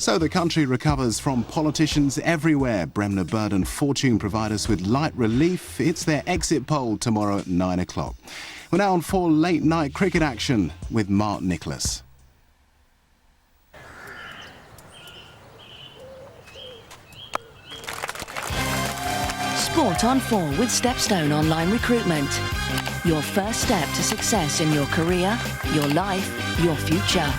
So the country recovers from politicians everywhere. Bremner, Bird and Fortune provide us with light relief. It's their exit poll tomorrow at 9 o'clock. We're now on for late night cricket action with Mark Nicholas. Sport on 4 with Stepstone Online Recruitment. Your first step to success in your career, your life, your future.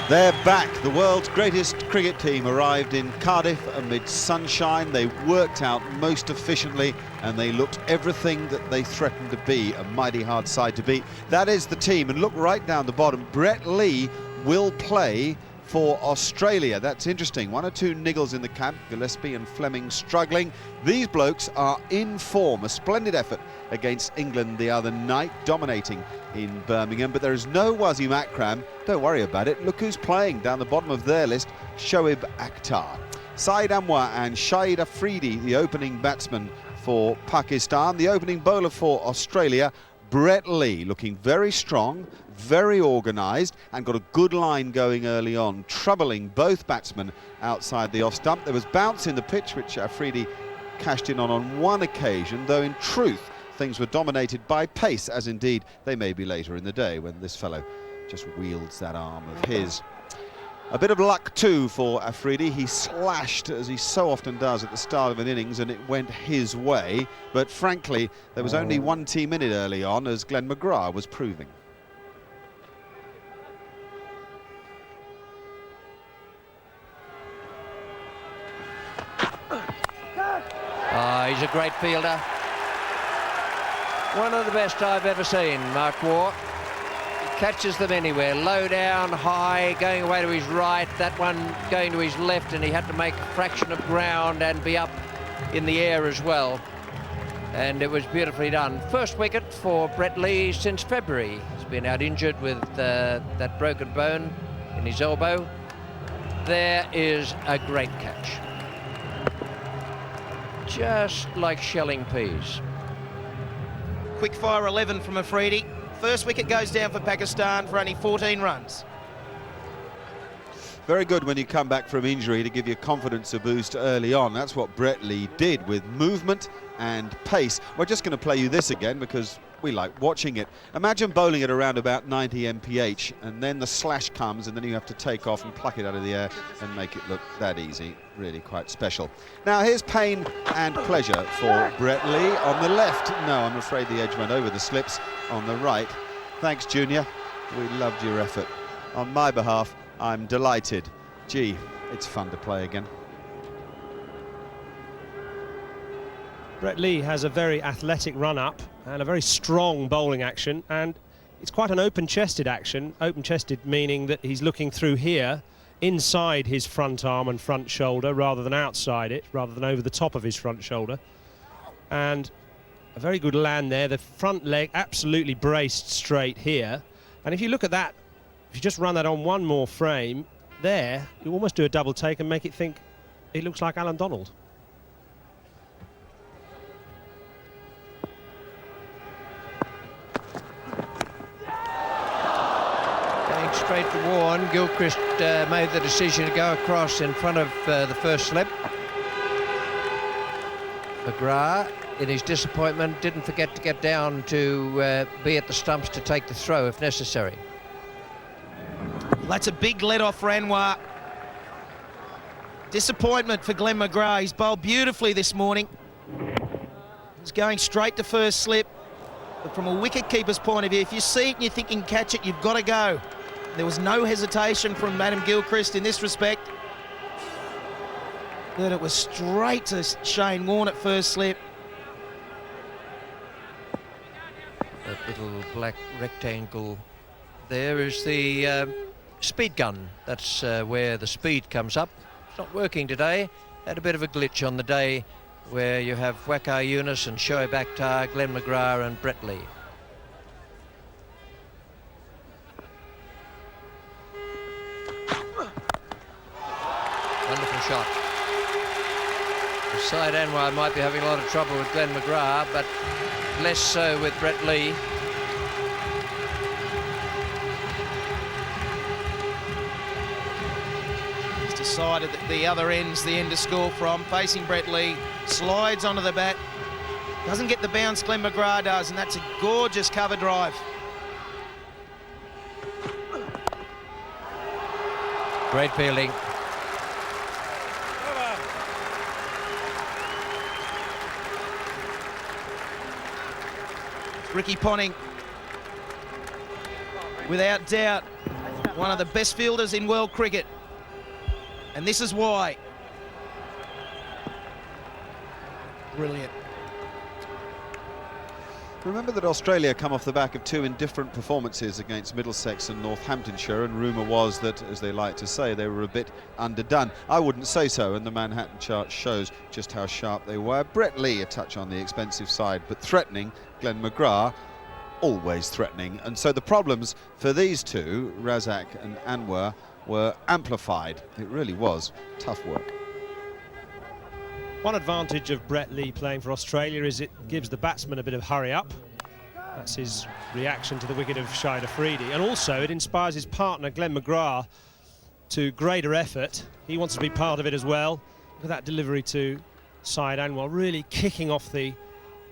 They're back. The world's greatest cricket team arrived in Cardiff amid sunshine. They worked out most efficiently and they looked everything that they threatened to be. A mighty hard side to beat. That is the team. And look right down the bottom. Brett Lee will play for Australia. That's interesting. 1 or 2 niggles in the camp. Gillespie and Fleming struggling. These blokes are in form. A splendid effort against England the other night, dominating in Birmingham. But there is no Wasim Akram. Don't worry about it. Look who's playing down the bottom of their list. Shoaib Akhtar. Saeed Anwar and Shahid Afridi, the opening batsman for Pakistan. The opening bowler for Australia, Brett Lee, looking very strong, very organised, and got a good line going early on, troubling both batsmen outside the off stump. There was bounce in the pitch, which Afridi cashed in on one occasion, though in truth things were dominated by pace, as indeed they may be later in the day when this fellow just wields that arm of his. A bit of luck too for Afridi. He slashed, as he so often does at the start of an innings, and it went his way. But frankly, there was only one team in it early on, as Glenn McGrath was proving. He's a great fielder. One of the best I've ever seen, Mark Waugh. He catches them anywhere, low down, high, going away to his right, that one going to his left, and he had to make a fraction of ground and be up in the air as well. And it was beautifully done. First wicket for Brett Lee since February. He's been out injured with that broken bone in his elbow. There is a great catch. Just like shelling peas. Quick fire 11 from Afridi. First wicket goes down for Pakistan for only 14 runs. Very good when you come back from injury to give your confidence a boost early on. That's what Brett Lee did with movement and pace. We're just going to play you this again because we like watching it. Imagine bowling it around about 90 mph, and then the slash comes, and then you have to take off and pluck it out of the air and make it look that easy. Really quite special. Now here's pain and pleasure for Brett Lee on the left. No, I'm afraid the edge went over the slips on the right. Thanks, Junior. We loved your effort. On my behalf, I'm delighted. Gee, it's fun to play again. Brett Lee has a very athletic run-up and a very strong bowling action, and it's quite an open-chested action. Open-chested meaning that he's looking through here, inside his front arm and front shoulder, rather than outside it, rather than over the top of his front shoulder. And a very good land there. The front leg absolutely braced straight here. And if you look at that, if you just run that on one more frame, there, you almost do a double take and make it think it looks like Alan Donald. Straight to Warren. Gilchrist made the decision to go across in front of the first slip. McGrath, in his disappointment, didn't forget to get down to be at the stumps to take the throw if necessary. Well, that's a big let-off for Anwar. Disappointment for Glenn McGrath. He's bowled beautifully this morning. He's going straight to first slip. But from a wicket-keeper's point of view, if you see it and you think you can catch it, you've got to go. There was no hesitation from Adam Gilchrist in this respect. But it was straight to Shane Warne at first slip. That little black rectangle there is the speed gun. That's where the speed comes up. It's not working today. Had a bit of a glitch on the day where you have Waqar Younis and Shoaib Akhtar, Glenn McGrath and Brett Lee. Wonderful shot. Side Anwar might be having a lot of trouble with Glenn McGrath, but less so with Brett Lee. He's decided that the other end's the end to score from. Facing Brett Lee, slides onto the bat. Doesn't get the bounce Glenn McGrath does, and that's a gorgeous cover drive. Great fielding. Ricky Ponting, without doubt, one of the best fielders in world cricket. And this is why. Brilliant. Remember that Australia come off the back of two indifferent performances against Middlesex and Northamptonshire, and rumour was that, as they like to say, they were a bit underdone. I wouldn't say so, and the Manhattan chart shows just how sharp they were. Brett Lee a touch on the expensive side, but threatening. Glenn McGrath always threatening, and so the problems for these two, Razak and Anwar, were amplified. It really was tough work. One advantage of Brett Lee playing for Australia is it gives the batsman a bit of hurry up. That's his reaction to the wicket of Shahid Afridi. And also it inspires his partner, Glenn McGrath, to greater effort. He wants to be part of it as well. Look at that delivery to Syed Anwar, really kicking off the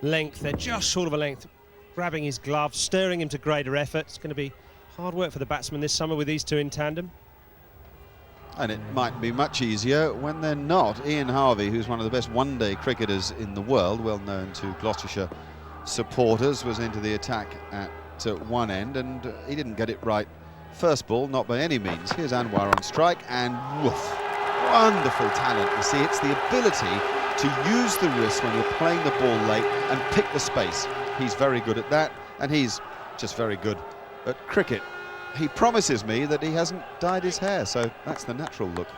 length. They're just short of a length, grabbing his glove, stirring him to greater effort. It's going to be hard work for the batsman this summer with these two in tandem. And it might be much easier when they're not. Ian Harvey, who's one of the best one-day cricketers in the world, well known to Gloucestershire supporters, was into the attack at one end, and he didn't get it right first ball, not by any means. Here's Anwar on strike, and woof, wonderful talent. You see, it's the ability to use the wrist when you're playing the ball late and pick the space. He's very good at that, and he's just very good at cricket. He promises me that he hasn't dyed his hair, so that's the natural look.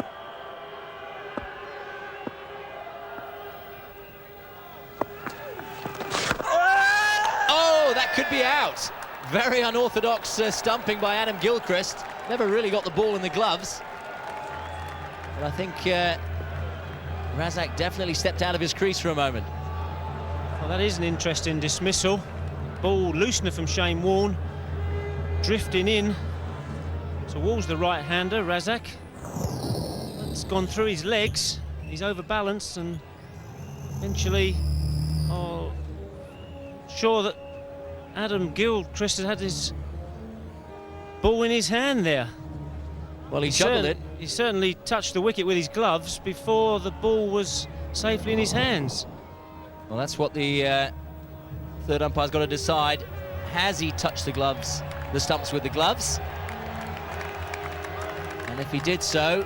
Oh, that could be out. Very unorthodox stumping by Adam Gilchrist. Never really got the ball in the gloves. But I think Razak definitely stepped out of his crease for a moment. Well, that is an interesting dismissal. Ball loosener from Shane Warne. Drifting in towards the right-hander, Razak. It's gone through his legs. He's overbalanced and eventually, sure that Adam Gilchrist had his ball in his hand there. Well, he juggled it. He certainly touched the wicket with his gloves before the ball was safely in his hands. Well, that's what the third umpire's got to decide. Has he touched the stumps with the gloves? And if he did so,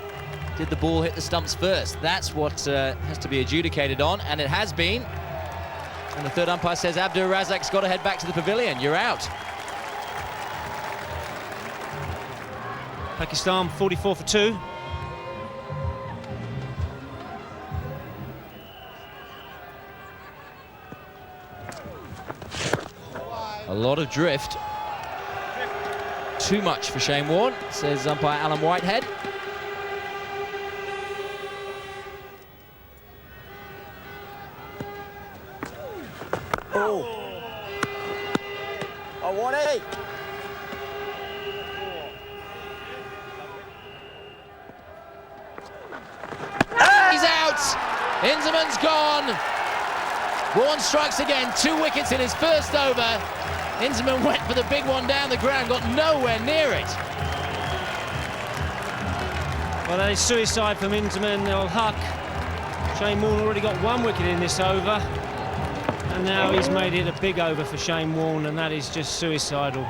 did the ball hit the stumps first? That's what has to be adjudicated on, and it has been. And the third umpire says Abdur Razak's got to head back to the pavilion. You're out. Pakistan 44 for 2. A lot of drift. Too much for Shane Warne, says umpire Alan Whitehead. Oh, 180. He's out. Inzamam's gone. Warne strikes again. 2 wickets in his first over. Inzamam went for the big one down the ground, got nowhere near it. Well, that is suicide from Inzamam ul Haq. Shane Warne already got 1 wicket in this over. And now he's made it a big over for Shane Warne, and that is just suicidal.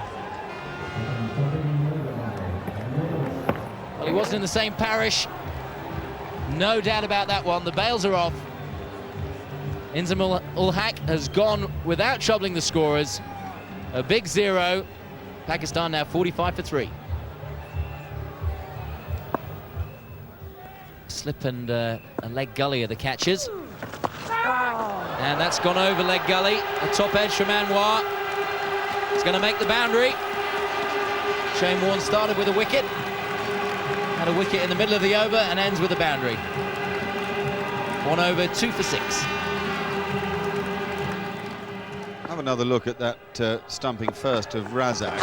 Well, he wasn't in the same parish. No doubt about that one. The bails are off. Inzamam ul Haq has gone without troubling the scorers. A big 0. Pakistan now 45 for 3. Slip and a leg gully are the catches. And that's gone over leg gully. A top edge from Anwar. He's going to make the boundary. Shane Warne started with a wicket. Had a wicket in the middle of the over and ends with a boundary. 1 over, 2 for 6. Have another look at that stumping first of Razak.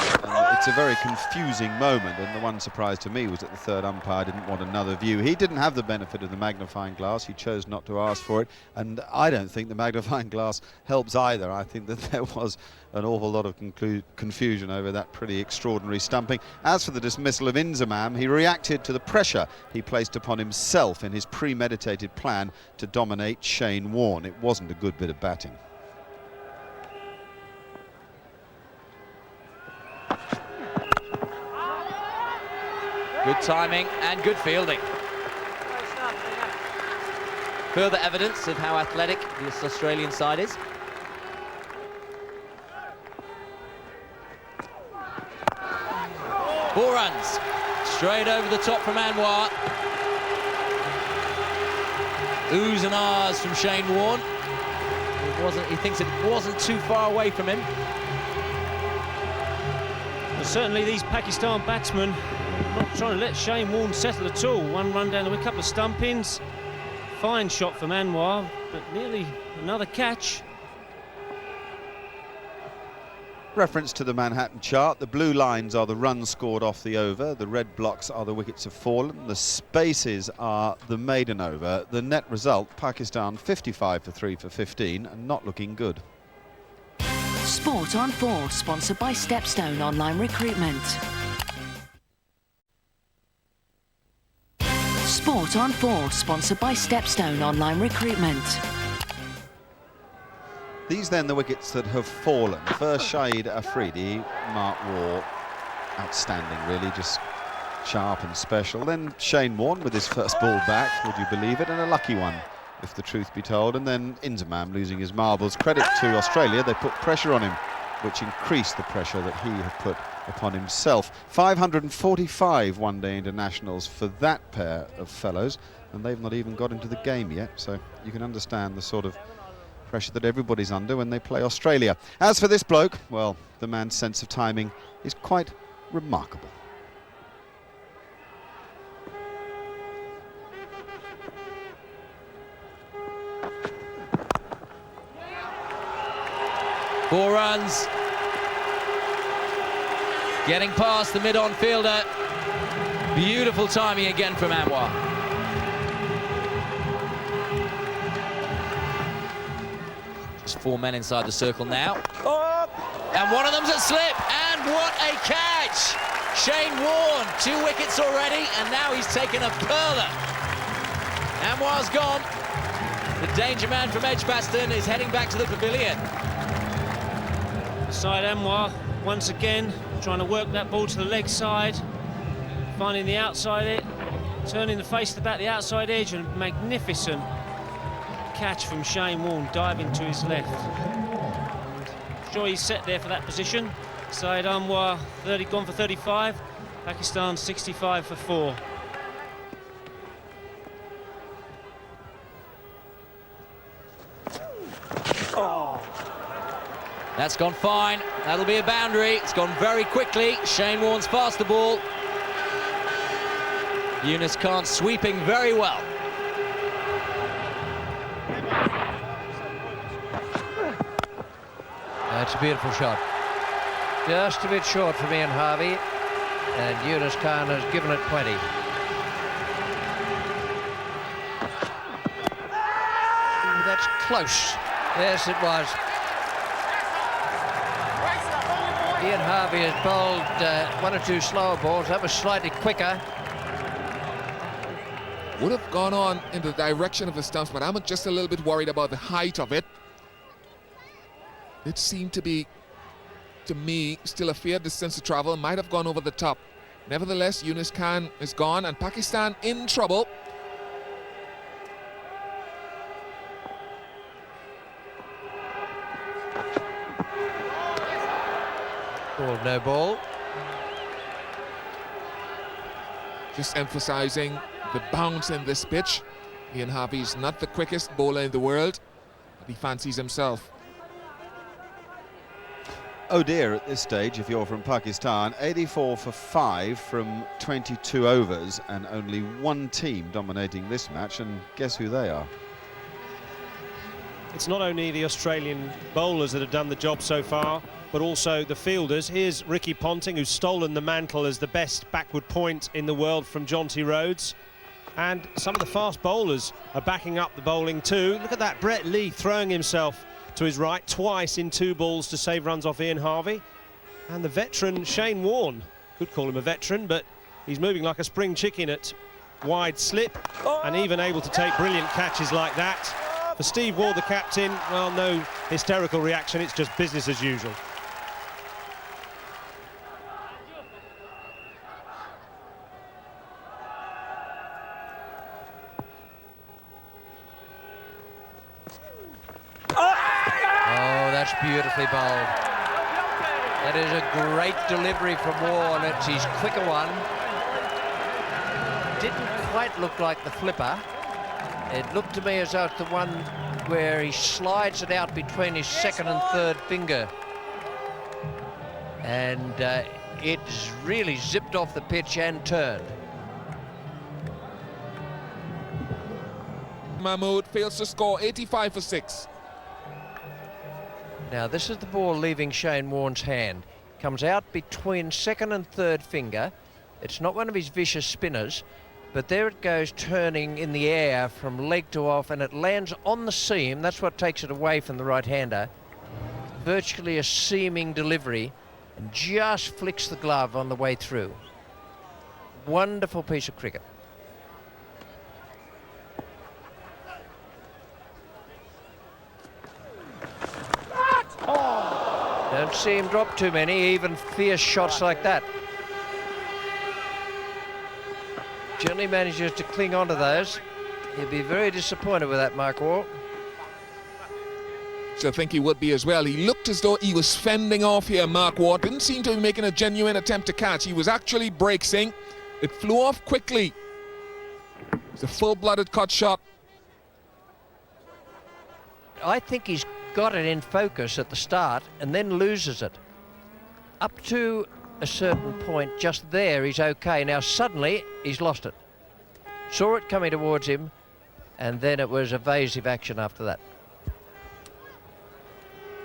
It's a very confusing moment, and the one surprise to me was that the third umpire didn't want another view. He didn't have the benefit of the magnifying glass. He chose not to ask for it, and I don't think the magnifying glass helps either. I think that there was an awful lot of confusion over that pretty extraordinary stumping. As for the dismissal of Inzamam, he reacted to the pressure he placed upon himself in his premeditated plan to dominate Shane Warne. It wasn't a good bit of batting. Good timing and good fielding. Further evidence of how athletic this Australian side is. Four runs. Straight over the top from Anwar. Oohs and ahs from Shane Warne. He thinks it wasn't too far away from him. Well, certainly these Pakistan batsmen not trying to let Shane Warne settle at all. 1 run down the wicket, a couple of stumpings. Fine shot from Anwar, but nearly another catch. Reference to the Manhattan chart. The blue lines are the runs scored off the over. The red blocks are the wickets have fallen. The spaces are the maiden over. The net result, Pakistan 55 for 3 for 15 and not looking good. Sport on 4, sponsored by Stepstone Online Recruitment. Sport on 4, sponsored by Stepstone Online Recruitment. These then the wickets that have fallen. First Shahid Afridi, Mark Waugh, outstanding really, just sharp and special. Then Shane Warne with his first ball back, would you believe it, and a lucky one if the truth be told. And then Inzamam losing his marbles. Credit to Australia, they put pressure on him, which increased the pressure that he had put upon himself. 545 one-day internationals for that pair of fellows, and they've not even got into the game yet, so you can understand the sort of pressure that everybody's under when they play Australia. As for this bloke, well, the man's sense of timing is quite remarkable. Four runs. Getting past the mid-on fielder. Beautiful timing again from Anwar. Just 4 men inside the circle now. And one of them's a slip, and what a catch! Shane Warne, 2 wickets already, and now he's taken a perler. Anwar's gone. The danger man from Edgbaston is heading back to the pavilion. Side Anwar, once again, trying to work that ball to the leg side, finding the outside edge, turning the face to the back, the outside edge, and magnificent catch from Shane Warne, diving to his left. Sure, he's set there for that position. Side Anwar, 30 gone for 35. Pakistan 65 for 4. That's gone fine. That'll be a boundary. It's gone very quickly. Shane Warne's past the ball. Yunus Khan sweeping very well. That's a beautiful shot. Just a bit short from Ian Harvey, and Yunus Khan has given it plenty. Ooh, that's close. Yes, it was. Ian Harvey has bowled 1 or 2 slower balls. That was slightly quicker. Would have gone on in the direction of the stumps, but I'm just a little bit worried about the height of it. It seemed to be, to me, still a fair distance to travel. Might have gone over the top. Nevertheless, Yunus Khan is gone, and Pakistan in trouble. Ball, no ball. Just emphasizing the bounce in this pitch. Ian Harvey's not the quickest bowler in the world, but he fancies himself. Oh dear, at this stage, if you're from Pakistan, 84 for 5 from 22 overs, and only 1 team dominating this match, and guess who they are? It's not only the Australian bowlers that have done the job so far, but also the fielders. Here's Ricky Ponting, who's stolen the mantle as the best backward point in the world from Jonty Rhodes. And some of the fast bowlers are backing up the bowling too. Look at that, Brett Lee throwing himself to his right twice in 2 balls to save runs off Ian Harvey. And the veteran Shane Warne, could call him a veteran, but he's moving like a spring chicken at wide slip and even able to take brilliant catches like that. For Steve Waugh, the captain, well, no hysterical reaction, it's just business as usual. Oh, that's beautifully bowled. That is a great delivery from Warne. It's his quicker one. Didn't quite look like the flipper. It looked to me as though it's the one where he slides it out between his 2nd and 3rd finger. And it's really zipped off the pitch and turned. Mahmood fails to score, 85 for 6. Now this is the ball leaving Shane Warne's hand. Comes out between 2nd and 3rd finger. It's not one of his vicious spinners, but there it goes turning in the air from leg to off, and it lands on the seam. That's what takes it away from the right-hander. Virtually a seaming delivery, and just flicks the glove on the way through. Wonderful piece of cricket. Don't see him drop too many, even fierce shots like that. Generally manages to cling on to those. He'll be very disappointed with that, Mark Waugh. So I think he would be as well. He looked as though he was fending off here, Mark Waugh. Didn't seem to be making a genuine attempt to catch. He was actually bracing. It flew off quickly. It's a full-blooded cut shot. I think he's got it in focus at the start and then loses it. Up to a certain point, just there, he's okay. Now suddenly he's lost it. Saw it coming towards him, and then it was evasive action after that.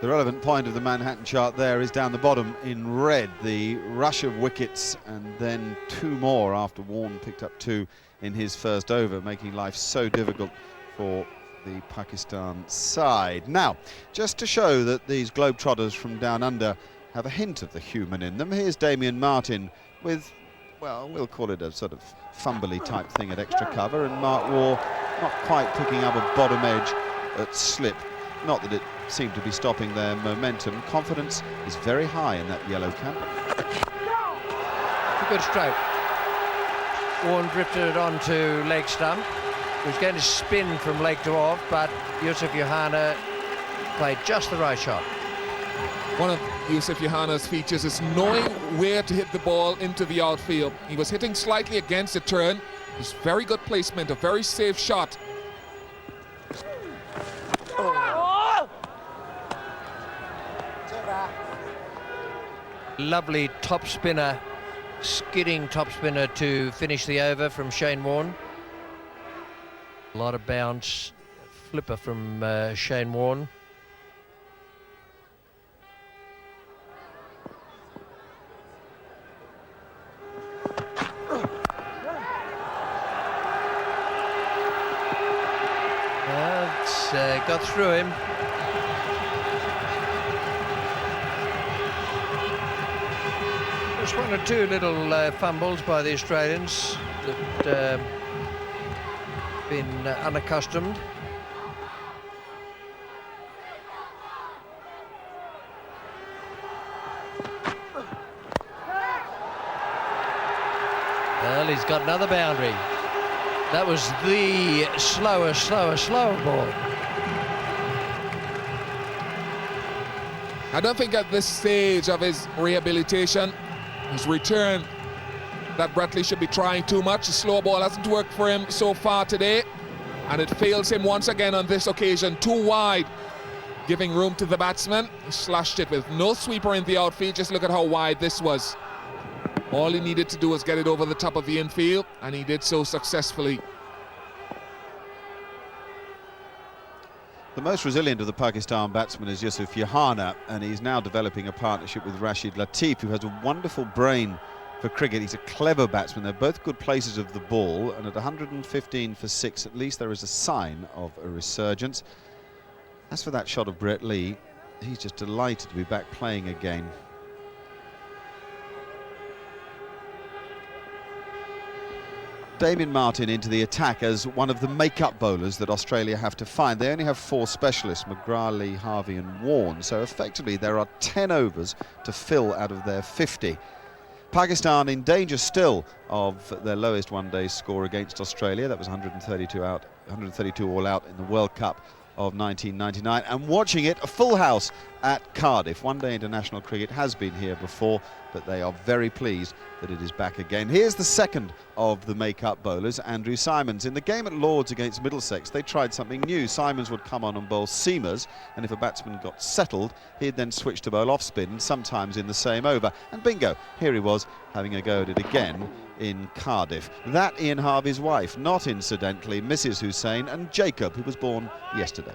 The relevant point of the Manhattan chart there is down the bottom in red, the rush of wickets, and then 2 more after Warne picked up 2 in his first over, making life so difficult for the Pakistan side. Now, just to show that these globetrotters from down under have a hint of the human in them. Here's Damien Martin with, well, we'll call it a sort of fumbly type thing at extra cover, and Mark Waugh not quite picking up a bottom edge at slip. Not that it seemed to be stopping their momentum. Confidence is very high in that yellow camp. A good stroke. Warren drifted it onto leg stump. He was going to spin from leg to off, but Yusuf Yohana played just the right shot. One of Yusuf Yohana's features is knowing where to hit the ball into the outfield. He was hitting slightly against the turn. It's very good placement, a very safe shot. Lovely top spinner, skidding top spinner to finish the over from Shane Warne. A lot of bounce, flipper from Shane Warne. It's got through him. Just one or two little fumbles by the Australians that been unaccustomed. Well, he's got another boundary. That was the slower ball. I don't think at this stage of his rehabilitation, his return, that Brett Lee should be trying too much. The slow ball hasn't worked for him so far today, and it fails him once again on this occasion. Too wide, giving room to the batsman. He slashed it with no sweeper in the outfield. Just look at how wide this was. All he needed to do was get it over the top of the infield, and he did so successfully. The most resilient of the Pakistan batsmen is Yusuf Yohana, and he's now developing a partnership with Rashid Latif, who has a wonderful brain for cricket. He's a clever batsman. They're both good places of the ball, and at 115 for 6, at least there is a sign of a resurgence. As for that shot of Brett Lee, he's just delighted to be back playing again. Damien Martin into the attack as one of the make-up bowlers that Australia have to find. They only have 4 specialists, McGrath, Lee, Harvey and Warne, so effectively there are 10 overs to fill out of their 50. Pakistan in danger still of their lowest one-day score against Australia. That was 132 all out in the World Cup of 1999, and watching it, a full house at Cardiff. One-day international cricket has been here before, but they are very pleased that it is back again. Here's the second of the make-up bowlers, Andrew Symonds. In the game at Lords against Middlesex, they tried something new. Symonds would come on and bowl seamers, and if a batsman got settled, he'd then switch to bowl off-spin, sometimes in the same over. And bingo, here he was having a go at it again in Cardiff. That Ian Harvey's wife, not incidentally Mrs. Hussain, and Jacob, who was born yesterday.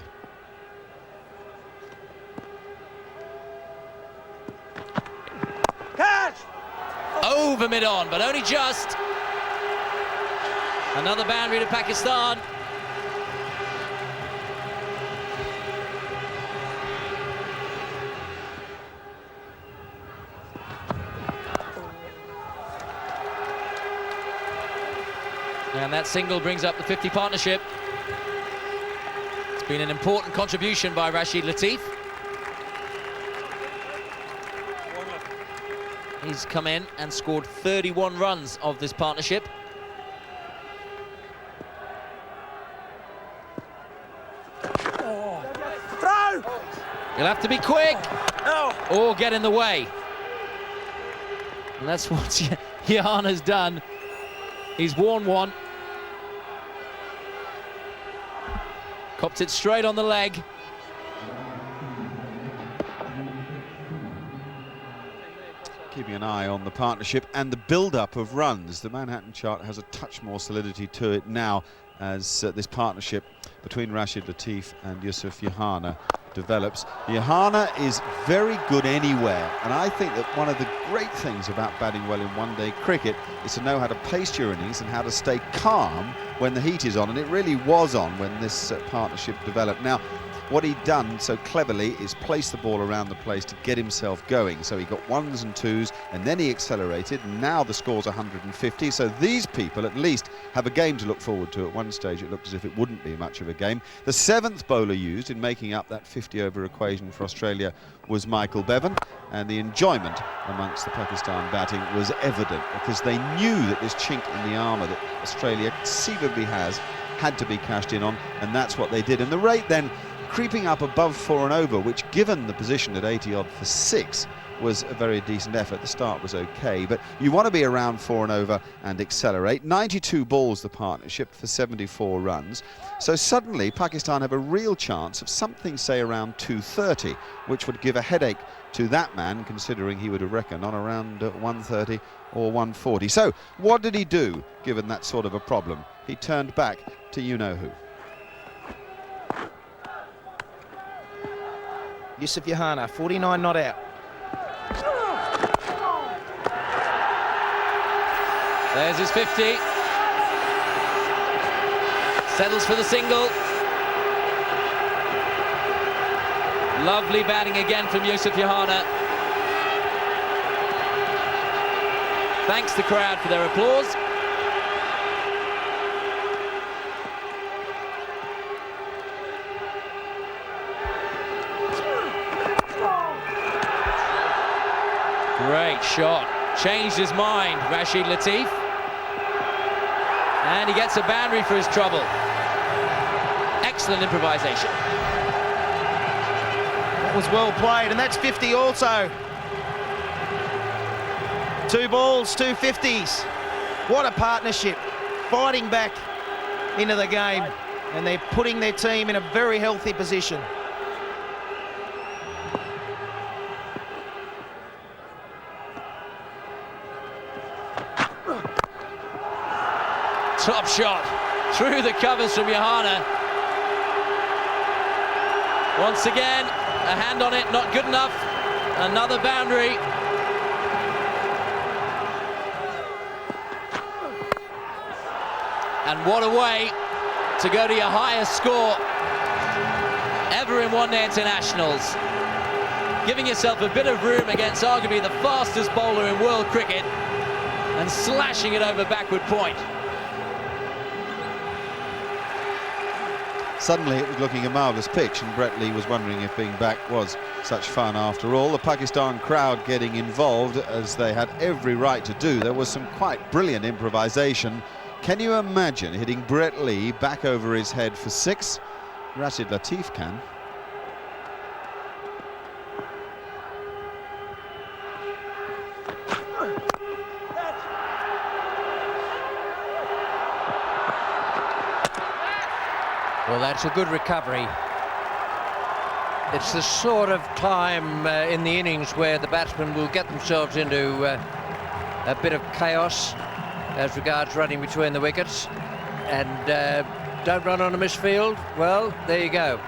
Catch! Over mid-on, but only just. Another boundary to Pakistan. And that single brings up the 50 partnership. It's been an important contribution by Rashid Latif. He's come in and scored 31 runs of this partnership. You'll have to be quick or get in the way. And that's what Yohana's done. He's worn one. Copped it straight on the leg. Keeping an eye on the partnership and the build-up of runs. The Manhattan chart has a touch more solidity to it now as this partnership between Rashid Latif and Yusuf Yohana develops. Yohana is very good anywhere, and I think that one of the great things about batting well in one-day cricket is to know how to pace your innings and how to stay calm when the heat is on, and it really was on when this partnership developed. Now, what he'd done so cleverly is place the ball around the place to get himself going. So he got ones and twos, and then he accelerated, and now the score's 150. So these people at least have a game to look forward to. At one stage it looked as if it wouldn't be much of a game. The 7th bowler used in making up that 50-over equation for Australia was Michael Bevan, and the enjoyment amongst the Pakistan batting was evident, because they knew that this chink in the armour that Australia conceivably has had to be cashed in on, and that's what they did. And the rate then creeping up above 4 and over, which given the position at 80-odd for 6 was a very decent effort. The start was okay, but you want to be around 4 and over and accelerate. 92 balls the partnership for 74 runs. So suddenly Pakistan have a real chance of something, say, around 230, which would give a headache to that man, considering he would have reckoned on around 130 or 140. So what did he do, given that sort of a problem? He turned back to you-know-who. Yusuf Yohana, 49 not out. There's his 50. Settles for the single. Lovely batting again from Yusuf Yohana. Thanks the crowd for their applause. Great shot. Changed his mind, Rashid Latif. And he gets a boundary for his trouble. Excellent improvisation. That was well played, and that's 50 also. 2 balls, 2 50s. What a partnership. Fighting back into the game, and they're putting their team in a very healthy position. Top shot through the covers from Yohana. Once again, a hand on it, not good enough. Another boundary. And what a way to go to your highest score ever in one-day internationals. Giving yourself a bit of room against arguably the fastest bowler in world cricket and slashing it over backward point. Suddenly it was looking a marvellous pitch, and Brett Lee was wondering if being back was such fun after all. The Pakistan crowd getting involved, as they had every right to do. There was some quite brilliant improvisation. Can you imagine hitting Brett Lee back over his head for 6? Rashid Latif can. Well, that's a good recovery. It's the sort of climb in the innings where the batsmen will get themselves into a bit of chaos as regards running between the wickets, and don't run on a misfield. Well, there you go.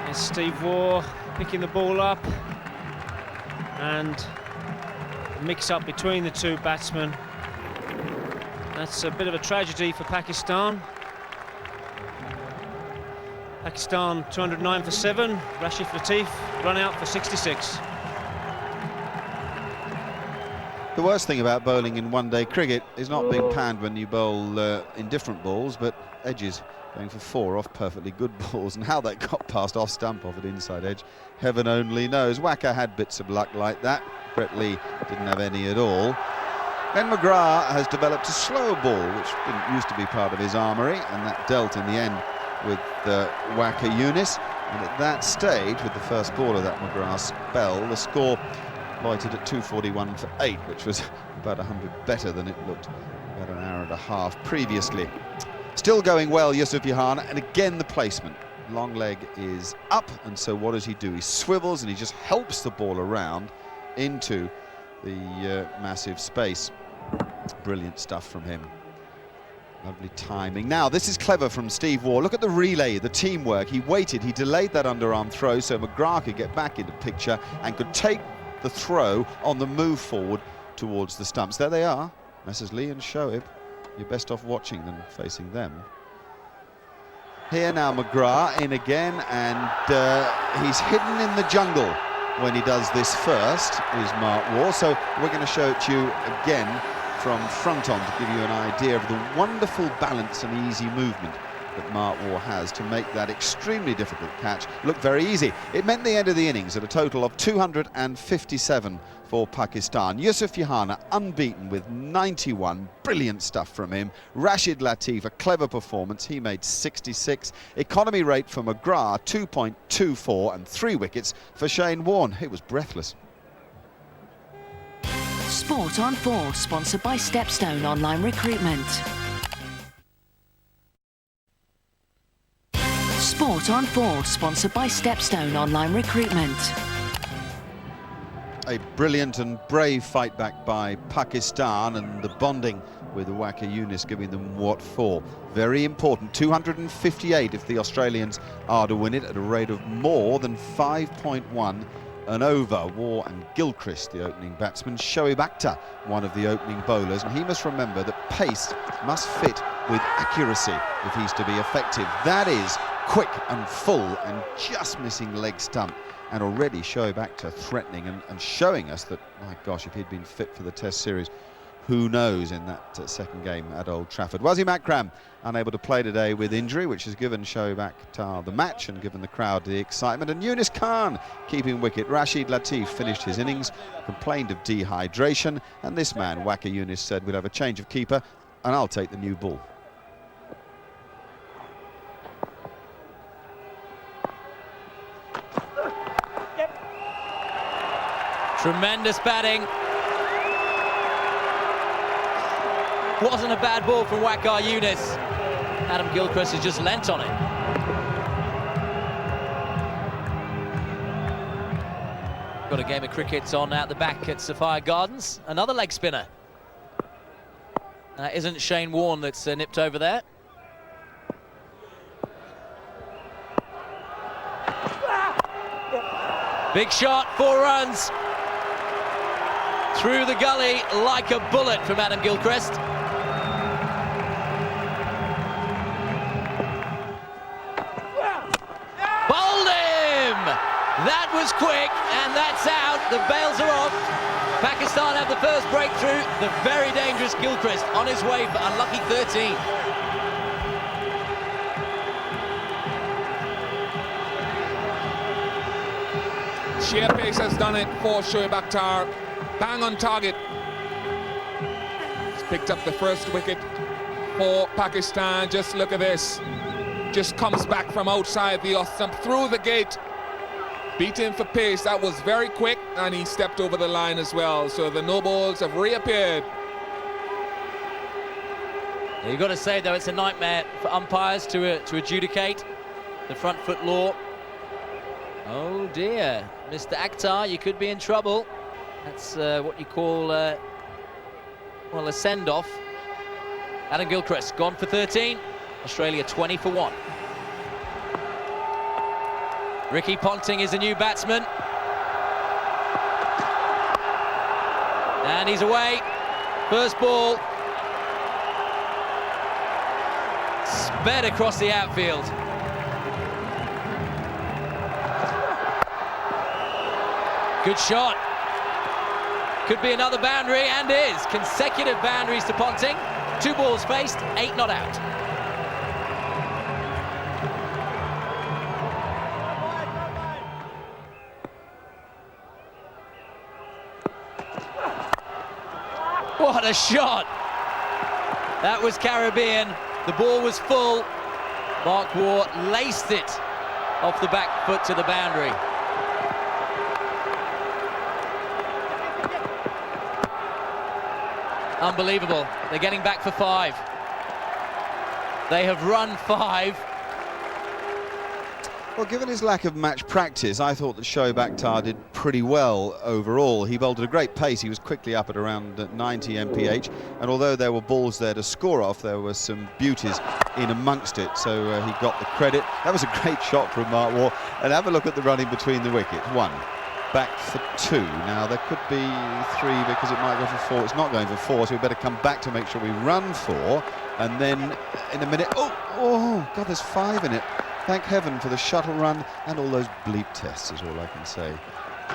It's Steve Waugh picking the ball up, and mix up between the two batsmen. That's a bit of a tragedy for Pakistan. Pakistan 209 for 7. Rashid Latif run out for 66. The worst thing about bowling in one-day cricket is not being panned when you bowl in different balls, but edges going for 4 off perfectly good balls, and how that got past off stump off at inside edge, heaven only knows. Wacker had bits of luck like that. Brett Lee didn't have any at all. Then McGrath has developed a slow ball, which didn't used to be part of his armoury, and that dealt in the end with Wacker Younis. And at that stage, with the first ball of that McGrath spell, the score loitered at 241 for 8, which was about 100 better than it looked about an hour and a half previously. Still going well, Yusuf Yohana, and again the placement. Long leg is up, and so what does he do? He swivels and he just helps the ball around into the massive space. Brilliant stuff from him. Lovely timing. Now, this is clever from Steve Waugh. Look at the relay, the teamwork. He waited, he delayed that underarm throw so McGrath could get back into picture and could take the throw on the move forward towards the stumps. There they are, Messrs Lee and Shoaib. You're best off watching than facing them. Here now McGrath in again, and he's hidden in the jungle when he does this first, is Mark Waugh. So we're going to show it to you again from front on to give you an idea of the wonderful balance and easy movement that Mark Waugh has to make that extremely difficult catch look very easy. It meant the end of the innings at a total of 257 for Pakistan. Yusuf Yohana unbeaten with 91. Brilliant stuff from him. Rashid Latif, a clever performance. He made 66. Economy rate for McGrath, 2.24, and 3 wickets for Shane Warne. It was breathless. Sport on 4, sponsored by Stepstone Online Recruitment. Sport on 4, sponsored by Stepstone Online Recruitment. A brilliant and brave fight back by Pakistan, and the bonding with Waqar Younis giving them what for. Very important. 258 if the Australians are to win it at a rate of more than 5.1 and over. Waugh and Gilchrist, the opening batsman. Shoaib Akhtar, one of the opening bowlers, and he must remember that pace must fit with accuracy if he's to be effective. That is quick and full and just missing leg stump, and already Shoaib Akhtar threatening and showing us that, my gosh, if he'd been fit for the Test series, who knows in that second game at Old Trafford. Wasim Akram unable to play today with injury, which has given Shoaib Akhtar the match and given the crowd the excitement. And Yunus Khan keeping wicket. Rashid Latif finished his innings, complained of dehydration, and this man, Waqar Younis, said we'd have a change of keeper and I'll take the new ball. Tremendous batting. Wasn't a bad ball from Waqar Younis. Adam Gilchrist has just lent on it. Got a game of cricket on out the back at Sapphire Gardens. Another leg spinner. Isn't Shane Warne that's nipped over there. Big shot, 4 runs. Through the gully like a bullet from Adam Gilchrist. Bowled him! That was quick, and that's out. The bails are off. Pakistan have the first breakthrough. The very dangerous Gilchrist on his way for unlucky 13. Sheer pace has done it for Shoaib Akhtar. Bang on target. He's picked up the first wicket for Pakistan. Just look at this. Just comes back from outside the off stump through the gate. Beat him for pace. That was very quick, and he stepped over the line as well. So the no balls have reappeared. You've got to say, though, it's a nightmare for umpires to adjudicate the front foot law. Oh dear, Mr. Akhtar, you could be in trouble. That's what you call, well, a send-off. Adam Gilchrist gone for 13. Australia 20 for 1. Ricky Ponting is the new batsman. And he's away. First ball. Sped across the outfield. Good shot. Could be another boundary, and is. Consecutive boundaries to Ponting. 2 balls faced, 8 not out. What a shot! That was Caribbean. The ball was full. Mark Waugh laced it off the back foot to the boundary. Unbelievable. They're getting back for 5. They have run 5. Well, given his lack of match practice, I thought that Shoaib Akhtar did pretty well overall. He bowled at a great pace. He was quickly up at around 90 mph, and although there were balls there to score off, there were some beauties in amongst it, so he got the credit. That was a great shot from Mark Waugh, and have a look at the running between the wickets. 1, back for 2. Now, there could be 3 because it might go for 4. It's not going for 4, so we better come back to make sure we run 4. And then in a minute, oh, God, there's 5 in it. Thank heaven for the shuttle run and all those bleep tests is all I can say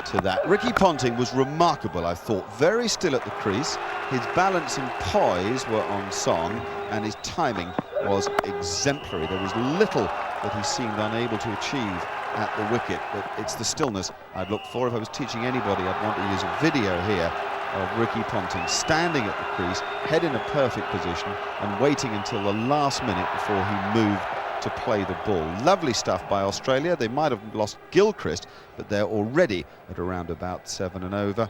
to that. Ricky Ponting was remarkable, I thought. Very still at the crease. His balance and poise were on song, and his timing was exemplary. There was little that he seemed unable to achieve at the wicket, but it's the stillness I'd look for. If I was teaching anybody, I'd want to use a video here of Ricky Ponting standing at the crease, head in a perfect position, and waiting until the last minute before he moved to play the ball. Lovely stuff by Australia. They might have lost Gilchrist, but they're already at around about 7 and over.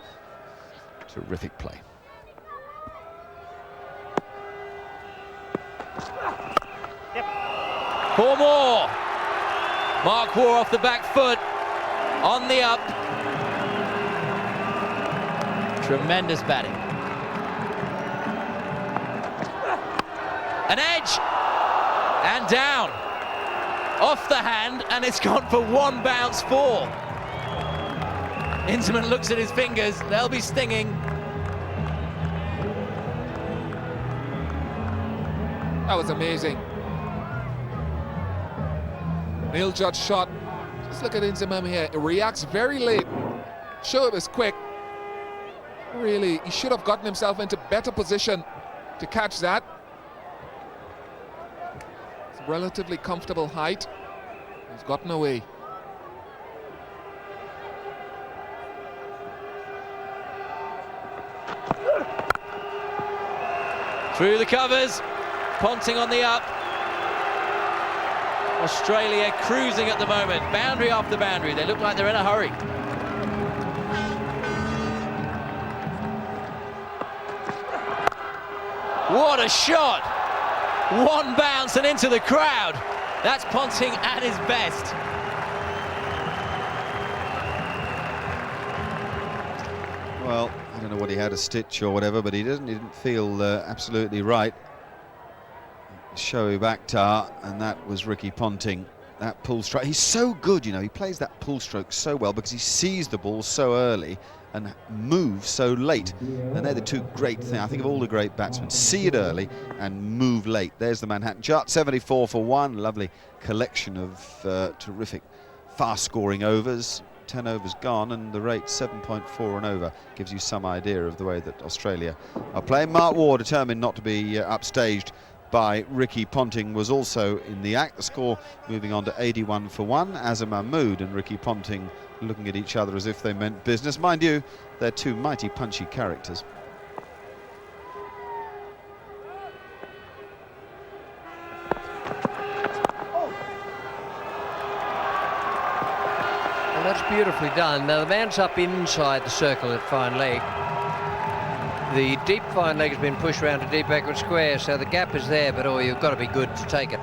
Terrific play. Four more. Mark Waugh off the back foot, on the up. Tremendous batting. An edge, and down. Off the hand, and it's gone for 1 bounce 4. Inserman looks at his fingers, they'll be stinging. That was amazing. Neil Judd shot. Just look at Inserman here. It reacts very late. Sure, it was quick. Really, he should have gotten himself into better position to catch that. It's a relatively comfortable height. He's gotten away. Through the covers, Ponting on the up. Australia cruising at the moment, boundary after boundary. They look like they're in a hurry. What a shot! 1 bounce and into the crowd. That's Ponting at his best. Well, I don't know what he had, a stitch or whatever, but he didn't feel absolutely right. Shoaib Akhtar, and that was Ricky Ponting. That pull stroke, he's so good, you know, he plays that pull stroke so well because he sees the ball so early and moves so late. And they're the 2 great things, I think, of all the great batsmen. See it early and move late. There's the Manhattan chart, 74 for 1. Lovely collection of terrific fast-scoring overs. 10 overs gone, and the rate 7.4 and over gives you some idea of the way that Australia are playing. Mark Waugh, determined not to be upstaged by Ricky Ponting, was also in the act. The score moving on to 81 for 1. Azhar Mahmood and Ricky Ponting looking at each other as if they meant business. Mind you, they're 2 mighty punchy characters. Well, that's beautifully done. Now the man's up inside the circle at fine leg. The deep fine leg has been pushed round to deep backward square, so the gap is there, but you've got to be good to take it.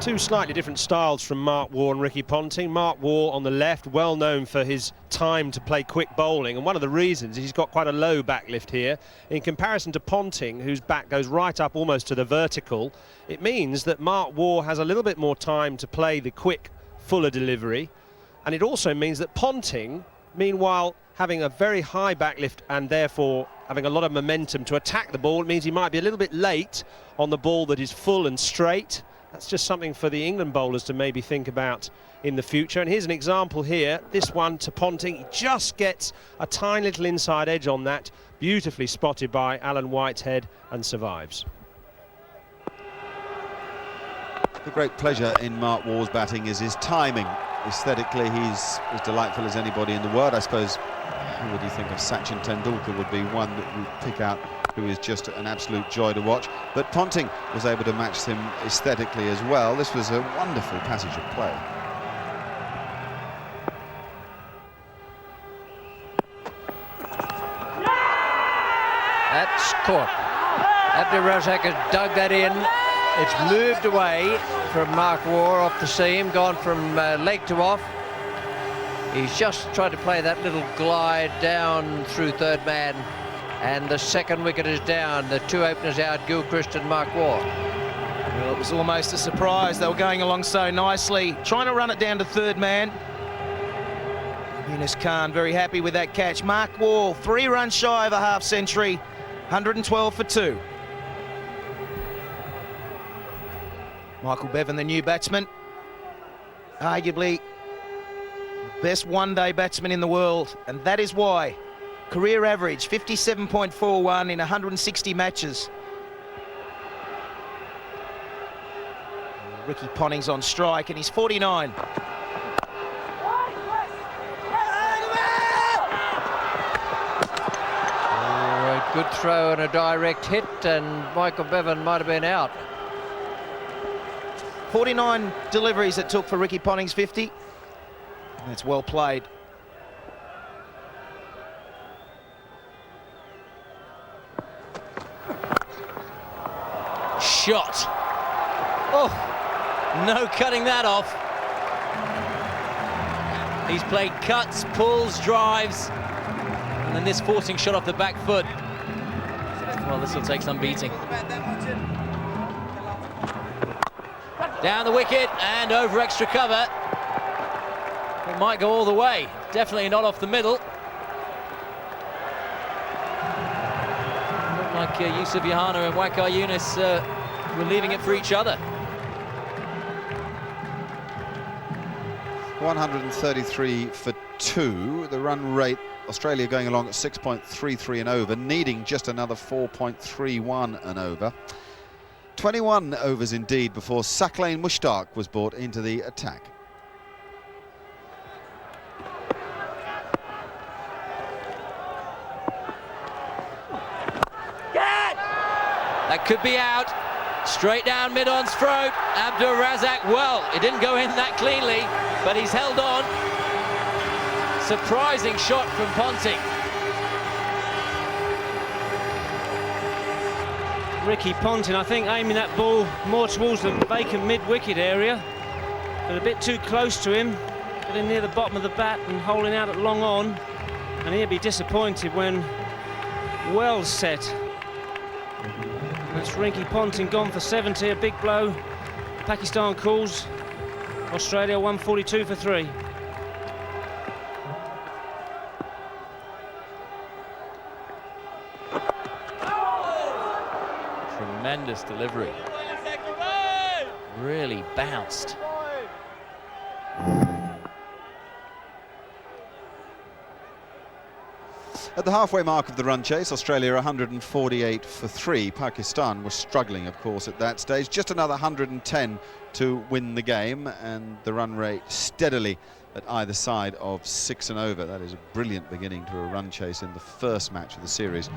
2 slightly different styles from Mark Waugh and Ricky Ponting. Mark Waugh on the left, well known for his time to play quick bowling, and one of the reasons he's got quite a low back lift here in comparison to Ponting, whose back goes right up almost to the vertical. It means that Mark Waugh has a little bit more time to play the quick, fuller delivery, and it also means that Ponting, meanwhile, having a very high back lift and therefore having a lot of momentum to attack the ball, it means he might be a little bit late on the ball that is full and straight. That's just something for the England bowlers to maybe think about in the future. And here's an example here, this one to Ponting. He just gets a tiny little inside edge on that, beautifully spotted by Alan Whitehead, and survives. The great pleasure in Mark Waugh's batting is his timing. Aesthetically, he's as delightful as anybody in the world. I suppose, who would you think of? Sachin Tendulkar would be one that you pick out, who is just an absolute joy to watch. But Ponting was able to match him aesthetically as well. This was a wonderful passage of play. That's caught. Abdur Razak has dug that in. It's moved away from Mark Waugh off the seam, gone from leg to off. He's just tried to play that little glide down through third man, and the second wicket is down. The 2 openers out, Gilchrist and Mark Waugh. Well, it was almost a surprise. They were going along so nicely, trying to run it down to third man. Yunus Khan very happy with that catch. Mark Wall, 3 runs shy of a half century, 112 for 2. Michael Bevan, the new batsman, arguably the best one-day batsman in the world, and that is why. Career average, 57.41 in 160 matches. Ricky Ponting's on strike, and he's 49. Good throw and a direct hit, and Michael Bevan might have been out. 49 deliveries it took for Ricky Ponting's 50. That's well played. Shot. Oh, no cutting that off. He's played cuts, pulls, drives, and then this forcing shot off the back foot. Well, this will take some beating. Down the wicket and over extra cover. It might go all the way. Definitely not off the middle. Looked like Yusuf Yohana and Waqar Younis were leaving it for each other. 133 for 2. The run rate, Australia going along at 6.33 and over, needing just another 4.31 and over. 21 overs indeed before Saqlain Mushtaq was brought into the attack. That could be out. Straight down mid-on's throat. Abdur Razak, well, it didn't go in that cleanly, but he's held on. Surprising shot from Ponting. Ricky Ponting, I think, aiming that ball more towards the vacant mid-wicket area, but a bit too close to him, getting near the bottom of the bat and holding out at long on, and he'll be disappointed when well set. And that's Ricky Ponting gone for 70, a big blow. Pakistan calls. Australia 142 for 3. Tremendous delivery. Really bounced. At the halfway mark of the run chase, Australia 148 for 3. Pakistan was struggling, of course, at that stage. Just another 110 to win the game, and the run rate steadily at either side of 6 and over. That is a brilliant beginning to a run chase in the first match of the series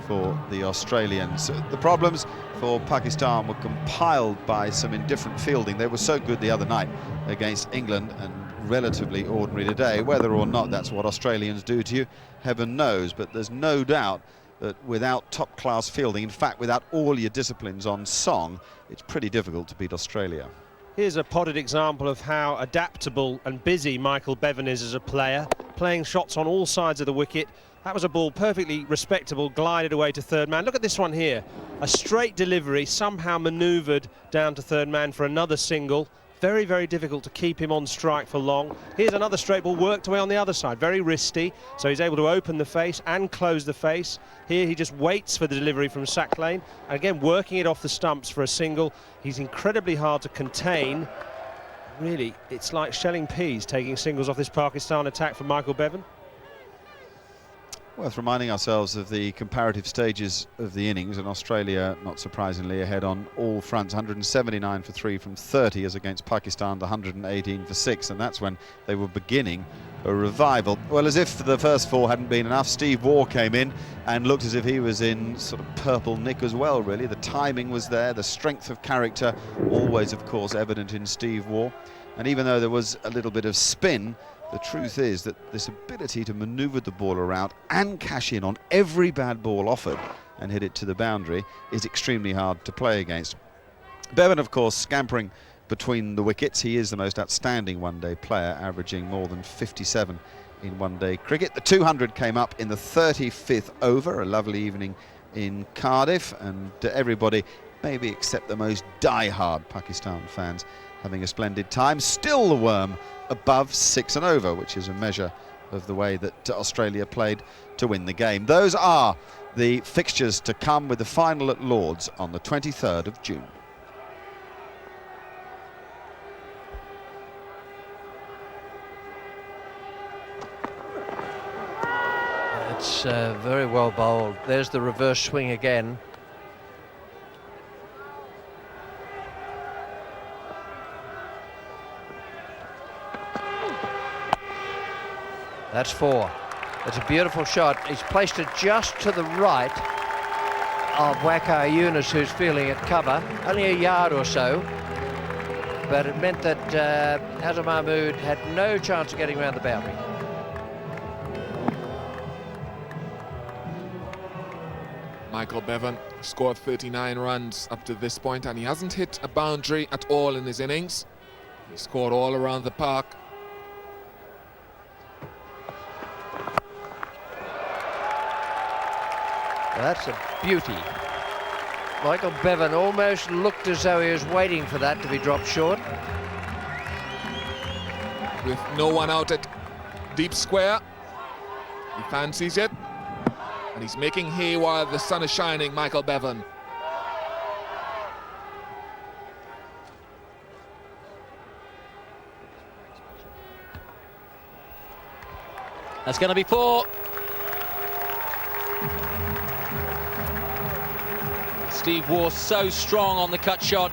for the Australians. The problems for Pakistan were compiled by some indifferent fielding. They were so good the other night against England and relatively ordinary today. Whether or not that's what Australians do to you, heaven knows, but there's no doubt that without top-class fielding, in fact without all your disciplines on song, it's pretty difficult to beat Australia. Here's a potted example of how adaptable and busy Michael Bevan is as a player, playing shots on all sides of the wicket. That was a ball perfectly respectable, glided away to third man. Look at this one here, a straight delivery, somehow manoeuvred down to third man for another single. Very, very difficult to keep him on strike for long. Here's another straight ball worked away on the other side, very wristy, so he's able to open the face and close the face. Here he just waits for the delivery from Saqlain, and again working it off the stumps for a single. He's incredibly hard to contain. Really, it's like shelling peas taking singles off this Pakistan attack from Michael Bevan. Worth reminding ourselves of the comparative stages of the innings, and Australia, not surprisingly, ahead on all fronts. 179 for 3 from 30 as against Pakistan, 118 for 6, and that's when they were beginning a revival. Well, as if the first 4 hadn't been enough, Steve Waugh came in and looked as if he was in sort of purple nick as well, really. The timing was there, the strength of character, always, of course, evident in Steve Waugh. And even though there was a little bit of spin, the truth is that this ability to manoeuvre the ball around and cash in on every bad ball offered and hit it to the boundary is extremely hard to play against. Bevan, of course, scampering between the wickets. He is the most outstanding one-day player, averaging more than 57 in one-day cricket. The 200 came up in the 35th over, a lovely evening in Cardiff, and everybody, maybe except the most die-hard Pakistan fans, having a splendid time. Still the worm above 6 and over, which is a measure of the way that Australia played to win the game. Those are the fixtures to come, with the final at Lord's on the 23rd of June. It's very well bowled. There's the reverse swing again. That's 4. It's a beautiful shot. He's placed it just to the right of Waqar Younis, who's feeling at cover, only a yard or so. But it meant that Hazem Mahmood had no chance of getting around the boundary. Michael Bevan scored 39 runs up to this point, and he hasn't hit a boundary at all in his innings. He scored all around the park. That's a beauty. Michael Bevan almost looked as though he was waiting for that to be dropped short. With no one out at deep square, he fancies it, and he's making hay while the sun is shining, Michael Bevan. That's going to be 4. Steve Waugh so strong on the cut shot.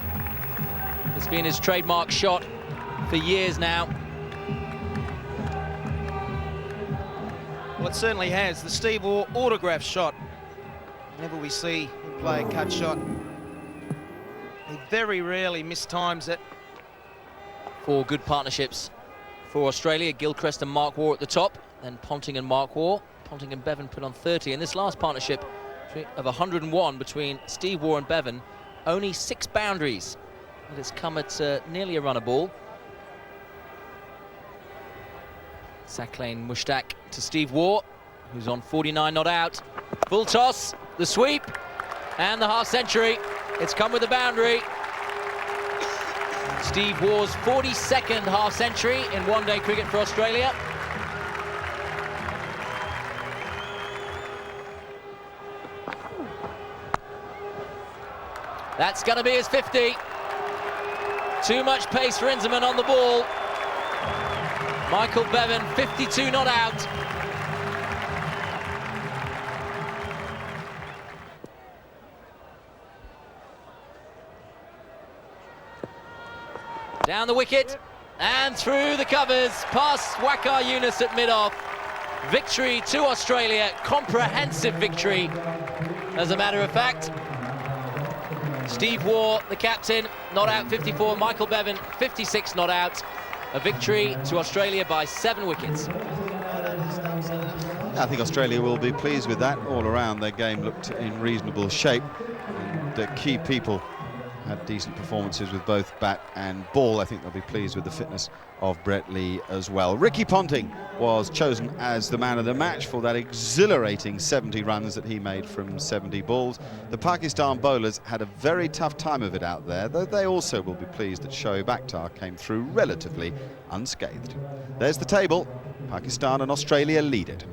It's been his trademark shot for years now. Well, it certainly has. The Steve Waugh autograph shot. Whenever we see him play a cut shot, he very rarely mistimes it. 4 good partnerships for Australia. Gilchrist and Mark Waugh at the top, then Ponting and Mark Waugh. Ponting and Bevan put on 30. In this last partnership of 101 between Steve Waugh and Bevan, only 6 boundaries. And it's come at nearly a runner ball. Saqlain Mushtaq to Steve Waugh, who's on 49 not out. Full toss, the sweep, and the half century. It's come with a boundary. Steve Waugh's 42nd half century in one-day cricket for Australia. That's going to be his 50. Too much pace for Inzamam on the ball. Michael Bevan, 52 not out. Down the wicket and through the covers, past Waqar Younis at mid-off. Victory to Australia, comprehensive victory, as a matter of fact. Steve Waugh, the captain, not out 54. Michael Bevan, 56 not out. A victory to Australia by 7 wickets. I think Australia will be pleased with that. All around, their game looked in reasonable shape. And the key people had decent performances with both bat and ball. I think they'll be pleased with the fitness of Brett Lee as well. Ricky Ponting was chosen as the man of the match for that exhilarating 70 runs that he made from 70 balls. The Pakistan bowlers had a very tough time of it out there, though they also will be pleased that Shoaib Akhtar came through relatively unscathed. There's the table. Pakistan and Australia lead it.